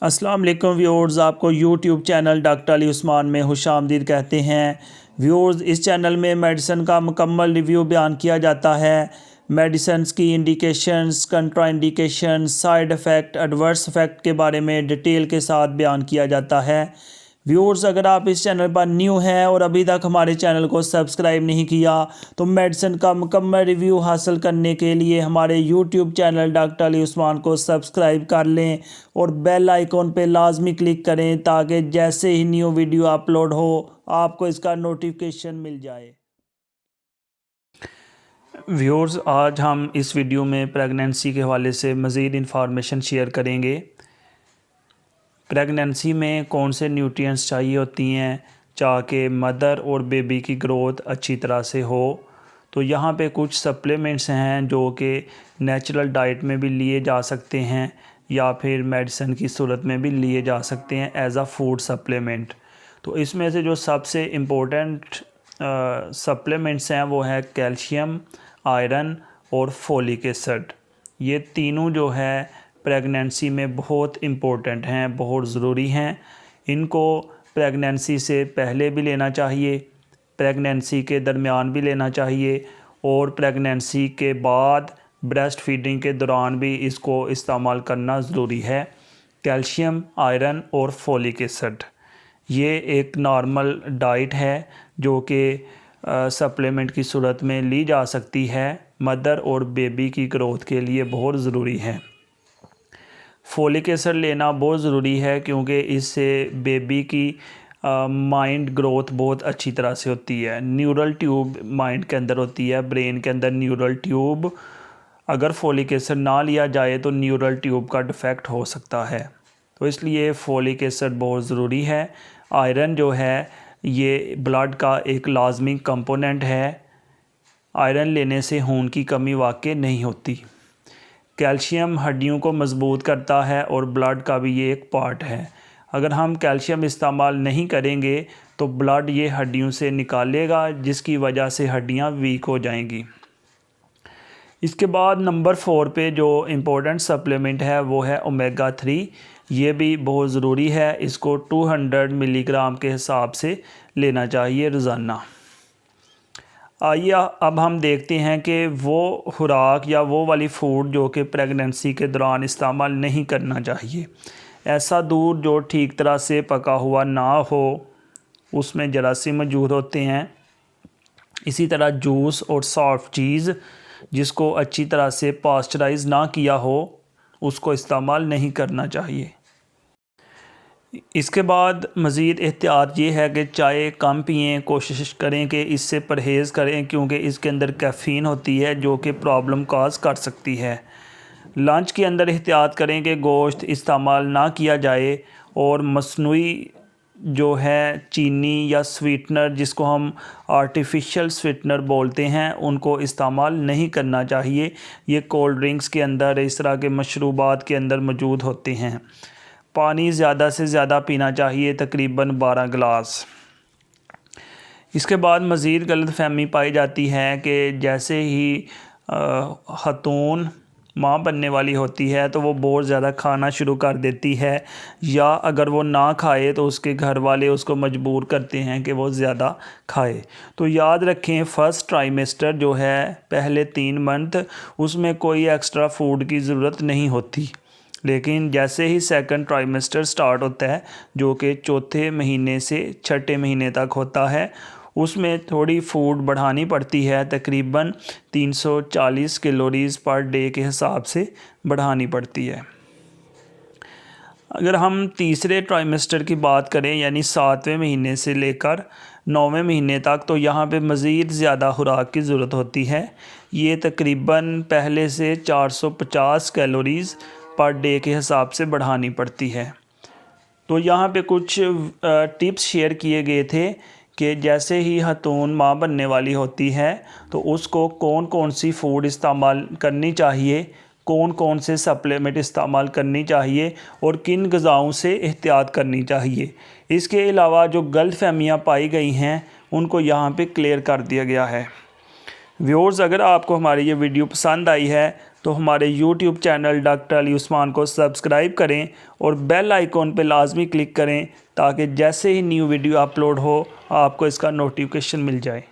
अस्सलाम वालेकुम व्यूअर्स, आपको YouTube channel doctor Ali Usman में खुशामदीद कहते हैं। व्यूअर्स, इस चैनल में मेडिसिन का मुकम्मल रिव्यू बयान किया जाता है। मेडिसिन की indications, contraindication, side effect, adverse effect के बारे में डिटेल के साथ बयान किया जाता है। व्यूअर्स, अगर आप इस चैनल पर न्यू हैं और अभी तक हमारे चैनल को सब्सक्राइब नहीं किया तो मेडिसिन का मुकम्मल रिव्यू हासिल करने के लिए हमारे YouTube channel doctor Ali Usman को सब्सक्राइब कर लें और बेल आइकॉन पे लाजमी क्लिक करें ताकि जैसे ही न्यू वीडियो अपलोड हो आपको इसका नोटिफिकेशन मिल जाए। व्यूअर्स, आज हम इस वीडियो में प्रेगनेंसी के हवाले से मज़ीद इंफॉर्मेशन शेयर करेंगे। प्रेगनेंसी में कौन से न्यूट्रिएंट्स चाहिए होती हैं ताकि मदर और बेबी की ग्रोथ अच्छी तरह से हो। तो यहाँ पे कुछ सप्लीमेंट्स हैं जो कि नेचुरल डाइट में भी लिए जा सकते हैं या फिर मेडिसिन की सूरत में भी लिए जा सकते हैं एज आ फूड सप्लीमेंट। तो इसमें से जो सबसे इम्पोर्टेंट सप्लीमेंट्स हैं वो है कैल्शियम, आयरन और फोलिक एसिड। ये तीनों जो है प्रेगनेंसी में बहुत इम्पोर्टेंट हैं, बहुत ज़रूरी हैं। इनको प्रेगनेंसी से पहले भी लेना चाहिए, प्रेगनेंसी के दरमियान भी लेना चाहिए और प्रेगनेंसी के बाद ब्रेस्ट फीडिंग के दौरान भी इसको इस्तेमाल करना ज़रूरी है। कैल्शियम, आयरन और फोलिक एसिड ये एक नॉर्मल डाइट है जो कि सप्लीमेंट की सूरत में ली जा सकती है। मदर और बेबी की ग्रोथ के लिए बहुत ज़रूरी है। फोलिक एसिड लेना बहुत ज़रूरी है क्योंकि इससे बेबी की माइंड ग्रोथ बहुत अच्छी तरह से होती है। न्यूरल ट्यूब माइंड के अंदर होती है, ब्रेन के अंदर न्यूरल ट्यूब। अगर फोलिक एसिड ना लिया जाए तो न्यूरल ट्यूब का डिफेक्ट हो सकता है, तो इसलिए फोलिक एसिड बहुत ज़रूरी है। आयरन जो है ये ब्लड का एक लाजमी कंपोनेंट है। आयरन लेने से खून की कमी वाकई नहीं होती। कैल्शियम हड्डियों को मज़बूत करता है और ब्लड का भी ये एक पार्ट है। अगर हम कैल्शियम इस्तेमाल नहीं करेंगे तो ब्लड ये हड्डियों से निकालेगा जिसकी वजह से हड्डियां वीक हो जाएंगी। इसके बाद नंबर 4 पे जो इम्पोर्टेंट सप्लीमेंट है वो है ओमेगा 3। ये भी बहुत ज़रूरी है। इसको 200 मिलीग्राम के हिसाब से लेना चाहिए रोज़ाना। आइए अब हम देखते हैं कि वो खुराक या वो वाली फूड जो कि प्रेगनेंसी के दौरान इस्तेमाल नहीं करना चाहिए। ऐसा दूध जो ठीक तरह से पका हुआ ना हो, उसमें जरासीम मौजूद होते हैं। इसी तरह जूस और सॉफ्ट चीज़ जिसको अच्छी तरह से पास्चराइज़ ना किया हो उसको इस्तेमाल नहीं करना चाहिए। इसके बाद मज़ीद एहतियात ये है कि चाय कम पिएं, कोशिश करें कि इससे परहेज़ करें क्योंकि इसके अंदर कैफ़ीन होती है जो कि प्रॉब्लम काज कर सकती है। लंच के अंदर एहतियात करें कि गोश्त इस्तेमाल ना किया जाए और मसनूई जो है चीनी या स्वीटनर जिसको हम आर्टिफिशियल स्वीटनर बोलते हैं उनको इस्तेमाल नहीं करना चाहिए। ये कोल्ड ड्रिंक्स के अंदर, इस तरह के मशरूबात के अंदर मौजूद होते हैं। पानी ज़्यादा से ज़्यादा पीना चाहिए, तकरीबन 12 गिलास। इसके बाद मज़ीद गलतफ़हमी पाई जाती है कि जैसे ही ख़तून माँ बनने वाली होती है तो वो बहुत ज़्यादा खाना शुरू कर देती है, या अगर वो ना खाए तो उसके घर वाले उसको मजबूर करते हैं कि वो ज़्यादा खाए। तो याद रखें, फ़र्स्ट ट्राइमेस्टर जो है, पहले 3 मंथ, उसमें कोई एक्स्ट्रा फूड की ज़रूरत नहीं होती। लेकिन जैसे ही सेकंड ट्राइमेस्टर स्टार्ट होता है जो कि चौथे महीने से छठे महीने तक होता है, उसमें थोड़ी फूड बढ़ानी पड़ती है। तकरीबन 340 कैलोरीज़ पर डे के हिसाब से बढ़ानी पड़ती है। अगर हम तीसरे ट्राइमेस्टर की बात करें यानी 7वें महीने से लेकर 9वें महीने तक, तो यहाँ पे मज़ीद ज़्यादा खुराक की ज़रूरत होती है। ये तकरीबन पहले से 450 कैलोरीज़ पर डे के हिसाब से बढ़ानी पड़ती है। तो यहाँ पे कुछ टिप्स शेयर किए गए थे कि जैसे ही ख़तून माँ बनने वाली होती है तो उसको कौन कौन सी फूड इस्तेमाल करनी चाहिए, कौन कौन से सप्लीमेंट इस्तेमाल करनी चाहिए और किन ग़िज़ाओं से एहतियात करनी चाहिए। इसके अलावा जो गलतफ़हमियाँ पाई गई हैं उनको यहाँ पे क्लियर कर दिया गया है। व्यूअर्स, अगर आपको हमारी ये वीडियो पसंद आई है तो हमारे YouTube channel doctor Ali Usman को सब्सक्राइब करें और बेल आइकॉन पर लाजमी क्लिक करें ताकि जैसे ही न्यू वीडियो अपलोड हो आपको इसका नोटिफिकेशन मिल जाए।